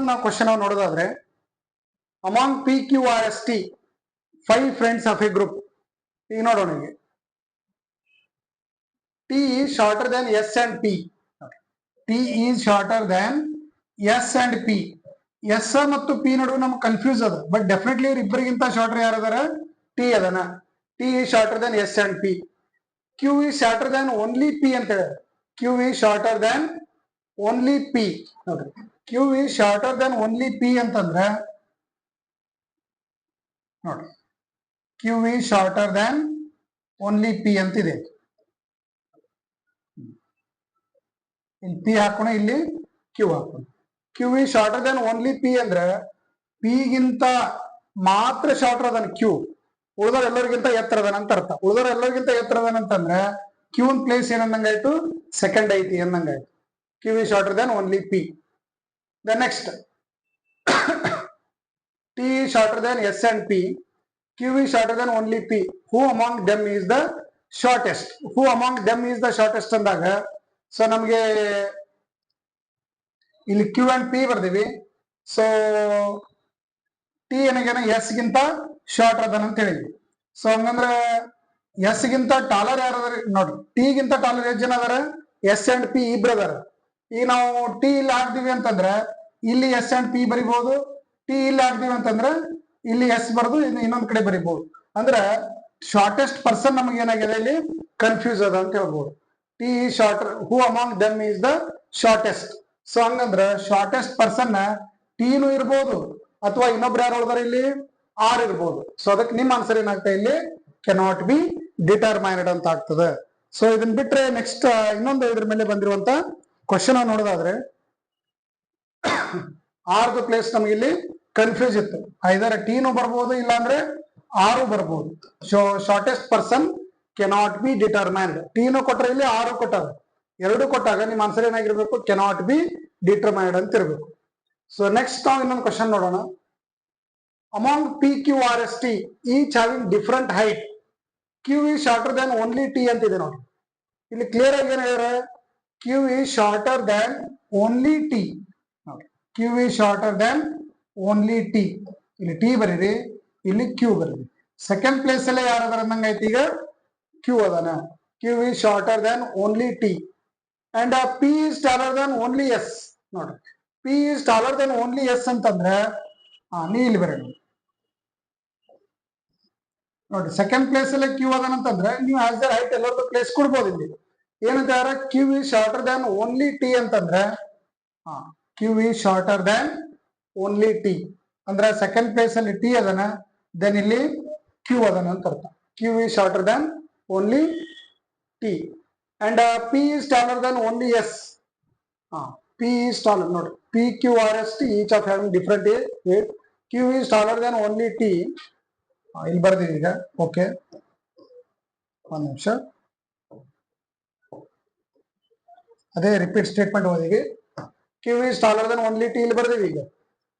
ನಾವು ಕ್ವಶನ್ ನೋಡೋದಾದ್ರೆ among P Q R S T 5 friends of a group. ಈಗ ನೋಡೋಣ, ಈಗ T is shorter than S and P. T is shorter than S and P. S ಮತ್ತು P ನಡುವೆ ನಮ್ಗೆ confuse ಅದ, but definitely ಇವ್ರ ಇಬ್ಬರಿಗಿಂತ ಶಾರ್ಟರ್ ಯಾರು ಅದಾರ? ಟಿ ಅದನ. T is shorter than S and P. Q is shorter than only P ಅಂತ ಹೇಳಿದ್ರೆ, Q is shorter than only P. ನೋಡ್ರಿ, Q is shorter than only P ಅಂತಂದ್ರೆ ನೋಡಿ, Q is shorter than only P ಅಂತಿದೆ. ಇಲ್ಲಿ P ಹಾಕೋಣ, ಇಲ್ಲಿ Q ಹಾಕೋಣ. Q is shorter than only P ಅಂದ್ರೆ ಪಿ ಗಿಂತ ಮಾತ್ರ ಶಾರ್ಟರ್ ಅದನ್ ಕ್ಯೂ, ಉಳಿದವ್ರ ಎಲ್ಲರಿಗಿಂತ ಎತ್ತರ ಅದನ ಅಂತ ಅರ್ಥ. ಉಳಿದವ್ರ ಎಲ್ಲರಿಗಿಂತ ಎತ್ತರ ಅದನ ಅಂತಂದ್ರೆ ಕ್ಯೂ ಪ್ಲೇಸ್ ಏನಂದಂಗಾಯ್ತು? ಸೆಕೆಂಡ್ ಐತಿ ಅನ್ನಂಗಾಯ್ತು. Q is shorter than only P. The next, T is shorter than S and P. Q is shorter than only P. Who among them is the shortest? Who among them is the shortest ಅಂದಾಗ so ನಮಗೆ ಇಲ್ಲಿ Q and P ಬರ್ದಿವಿ. So T ಏನಾಗೇನ S ಗಿಂತ short ಅದನ ಅಂತ ಹೇಳಿದ್ವಿ. So ಹಂಗಂದ್ರೆ ಎಸ್ ಗಿಂತ ಟಾಲರ್ ಯಾರು ಅದಾರ ನೋಡ್ರಿ? ಟಿ ಗಿಂತ ಟಾಲರ್ ಎಷ್ಟು ಜನ ಅದಾರ? ಎಸ್ ಅಂಡ್ ಪಿ ಇಬ್ರು ಅದಾರ. ಈಗ ನಾವು ಟಿ ಇಲ್ಲಿ ಹಾಕ್ದಿವಿ ಅಂತಂದ್ರೆ ಇಲ್ಲಿ ಎಸ್ ಅಂಡ್ ಪಿ ಬರಿಬಹುದು. ಟಿ ಇಲ್ಲಿ ಹಾಕ್ದಿವಿ ಅಂತಂದ್ರೆ ಇಲ್ಲಿ ಎಸ್ ಬರೆದು ಇನ್ನೊಂದ್ ಕಡೆ ಬರಿಬಹುದು. ಅಂದ್ರೆ ಶಾರ್ಟೆಸ್ಟ್ ಪರ್ಸನ್ ನಮಗೆ ಏನಾಗಿದೆ ಇಲ್ಲಿ ಕನ್ಫ್ಯೂಸ್ ಅದ ಅಂತ ಹೇಳ್ಬೋದು. T is shorter, who among dum is the shortest. So ಹಂಗಂದ್ರ ಶಾರ್ಟೆಸ್ಟ್ ಪರ್ಸನ್ ಟಿನು ಇರ್ಬೋದು ಅಥವಾ ಇನ್ನೊಬ್ರು ಯಾರು ಹೋದಾರ ಇಲ್ಲಿ ಆರ್ ಇರ್ಬೋದು. ಸೊ ಅದಕ್ಕೆ ನಿಮ್ಮ ಆನ್ಸರ್ ಏನಾಗ್ತಾ ಇಲ್ಲಿ ಕೆನಾಟ್ ಬಿ ಡಿಟರ್ಮೈನ್ಡ್ ಅಂತ ಆಗ್ತದೆ. ಸೊ ಇದನ್ನ ಬಿಟ್ರೆ ನೆಕ್ಸ್ಟ್ ಇನ್ನೊಂದು ಇದ್ರ ಮೇಲೆ ಬಂದಿರುವಂತ ಕ್ವಶನ್ ನೋಡೋದಾದ್ರೆ ಆರ್ ದ ಪ್ಲೇಸ್ ನಮ್ಗೆ ಇಲ್ಲಿ ಕನ್ಫ್ಯೂಸ್ ಇತ್ತು. ಐದರ ಟೀನು ಬರ್ಬೋದು, ಇಲ್ಲಾಂದ್ರೆ ಆರು ಬರ್ಬೋದು. So shortest person cannot be determined. ಟೀನು ಕೊಟ್ರೆ ಇಲ್ಲಿ ಆರು ಕೊಟ್ಟಾಗ, ಎರಡು ಕೊಟ್ಟಾಗ ನಿಮ್ಮ ಆನ್ಸರ್ ಏನಾಗಿರ್ಬೇಕು? ಕೆನಾಟ್ ಬಿ ಡಿಟರ್ಮೈನ್ಡ್ ಅಂತ ಇರ್ಬೇಕು. ಸೊ ನೆಕ್ಸ್ಟ್ ನಾವು ಇನ್ನೊಂದು ಕ್ವಶನ್ ನೋಡೋಣ. Among P Q R S T each having different height, Q is shorter than only T ಅಂತಿದೆ ನೋಡಿ. ಇಲ್ಲಿ ಕ್ಲಿಯರ್ ಆಗಿ ಏನ್ ಹೇಳಿದ್ರೆ Q is shorter than only T. Q is shorter than only T. ಇಲ್ಲಿ ಟಿ ಬರೀರಿ, ಇಲ್ಲಿ ಕ್ಯೂ ಬರೀರಿ. ಸೆಕೆಂಡ್ ಪ್ಲೇಸ್ ಅಲ್ಲೇ ಯಾರು ಅದರ ಅಂದಂಗೈತಿ? ಈಗ ಕ್ಯೂ ಅದನ. Q is shorter than only T and P is taller than only S. ನೋಡ್ರಿ, P is taller than only S ಅಂತಂದ್ರೆ ನೀ ಇಲ್ಲಿ ಬರೋಣ ನೋಡ್ರಿ. ಸೆಕೆಂಡ್ ಪ್ಲೇಸ್ ಅಲ್ಲೇ ಕ್ಯೂ ಅದನ ಅಂತಂದ್ರೆ ನೀವು ಆಸ್ ದರ್ ಹೈಟ್ ಎಲ್ಲರದ್ದು ಪ್ಲೇಸ್ ಕೊಡ್ಬೋದು. ಇಲ್ಲಿ ಏನಂತ Q is shorter than only T ಅಂತಂದ್ರೆ Q is shorter than only T ಅಂದ್ರೆ ಸೆಕೆಂಡ್ ಪ್ಲೇಸ್ ಅಲ್ಲಿ ಟಿ ಅದನ, ದೆನ್ ಇಲ್ಲಿ ಕ್ಯೂ ಅದನ ಅಂತ ಅರ್ಥ. Q is shorter than only T and P is taller than only S. P is taller ನೋಡ್ರಿ, P Q R S T each of having different height. Q is taller than only T. ಇಲ್ಲಿ ಬರ್ದೀವಿ ಈಗ. Okay, ಒಂದ್ ನಿಮಿಷ, ಅದೇ repeat statement ಓದಿವಿ. Q is taller than only T ಇಲ್ಲಿ ಬರ್ದೀವಿ ಈಗ.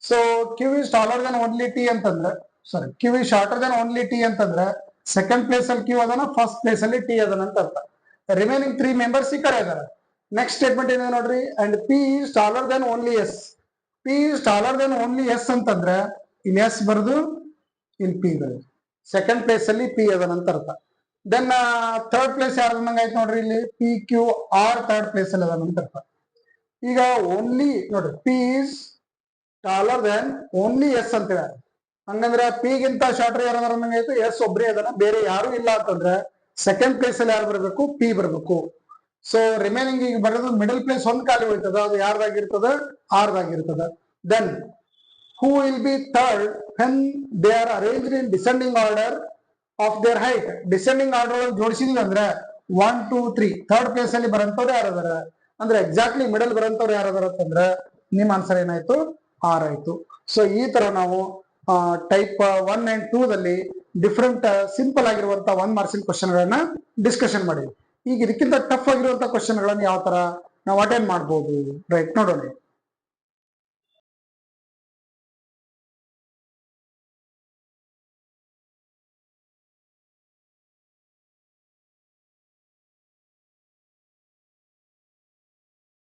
So Q is taller than only T ಅಂತಂದ್ರೆ sorry Q is shorter than only T ಅಂತಂದ್ರೆ ಸೆಕೆಂಡ್ ಪ್ಲೇಸ್ ಅಲ್ಲಿ ಕ್ಯೂ ಅದನ, ಫಸ್ಟ್ ಪ್ಲೇಸ್ ಅಲ್ಲಿ ಟಿ ಅದನ ಅಂತ ಅರ್ಥ. ರಿಮೈನಿಂಗ್ 3 ಮೆಂಬರ್ಸ್ ಈ ಕಡೆ ಇದಾರೆ. ನೆಕ್ಸ್ಟ್ ಸ್ಟೇಟ್ಮೆಂಟ್ ಏನಿದೆ ನೋಡ್ರಿ, and P is taller than only S. P is taller than only S ಅಂತಂದ್ರೆ ಇಲ್ಲಿ ಎಸ್ ಬರೆದು ಇಲ್ಲಿ ಪಿ ಬರೆದು ಸೆಕೆಂಡ್ ಪ್ಲೇಸ್ ಅಲ್ಲಿ ಪಿ ಅದನ ಅಂತ ಅರ್ಥ. ದೆನ್ ಥರ್ಡ್ ಪ್ಲೇಸ್ ಯಾರು ಆಯ್ತು ನೋಡ್ರಿ, ಇಲ್ಲಿ P Q R third place ಅಲ್ಲಿ ಅದನ ಅಂತ ಅರ್ಥ. ಈಗ ಓನ್ಲಿ ನೋಡ್ರಿ, P is taller than only S ಅಂತ ಹೇಳ. ಹಂಗಂದ್ರೆ ಪಿ ಗಿಂತ ಶಾರ್ಟರ್ ಯಾರು ಆಯ್ತು? ಎಸ್ ಒಬ್ಬರೇ ಅದನ್ನ, ಬೇರೆ ಯಾರು ಇಲ್ಲ ಅಂತಂದ್ರೆ ಸೆಕೆಂಡ್ ಪ್ಲೇಸ್ ಅಲ್ಲಿ ಯಾರು ಬರಬೇಕು? ಪಿ ಬರಬೇಕು. ಸೊ ರಿಮೈನಿಂಗ್ ಈಗ ಬರೋದು ಮಿಡಲ್ ಪ್ಲೇಸ್ ಒಂದ್ ಖಾಲಿ ಹೋಯ್ತದ, ಅದು ಯಾರ್ದಾಗಿರ್ತದ? ಆರ್ದಾಗಿರ್ತದ. Then who will be third when they are arranged in descending order of their height. Descending order ಒಳಗೆ ಜೋಡಿಸಿದ್ವಿ ಅಂದ್ರೆ 1 2 3 ಥರ್ಡ್ ಪ್ಲೇಸ್ ಅಲ್ಲಿ ಬರಂತವ್ರು ಯಾರದಾರ ಅಂದ್ರೆ ಎಕ್ಸಾಕ್ಟ್ಲಿ ಮಿಡಲ್ ಬರಂತವ್ರು ಯಾರದಾರ ಅಂತಂದ್ರೆ ನಿಮ್ಮ ಆನ್ಸರ್ ಏನಾಯ್ತು? ಆರ್ ಆಯ್ತು. ಸೊ ಈ ತರ ನಾವು ಟೈಪ್ 1 and 2 ದಲ್ಲಿ ಡಿಫ್ರೆಂಟ್ ಸಿಂಪಲ್ ಆಗಿರುವಂತಹ 1 ಮಾರ್ಕ್ಸಿನ ಕ್ವಶನ್ ಗಳನ್ನ ಡಿಸ್ಕಷನ್ ಮಾಡಿದ್ವಿ. ಈಗ ಇದಕ್ಕಿಂತ ಟಫ್ ಆಗಿರುವಂತಹ ಕ್ವಶನ್ ಗಳನ್ನ ಯಾವ ತರ ನಾವು ಅಟೆಂಡ್ ಮಾಡಬಹುದು, ರೈಟ್, ನೋಡೋಣ.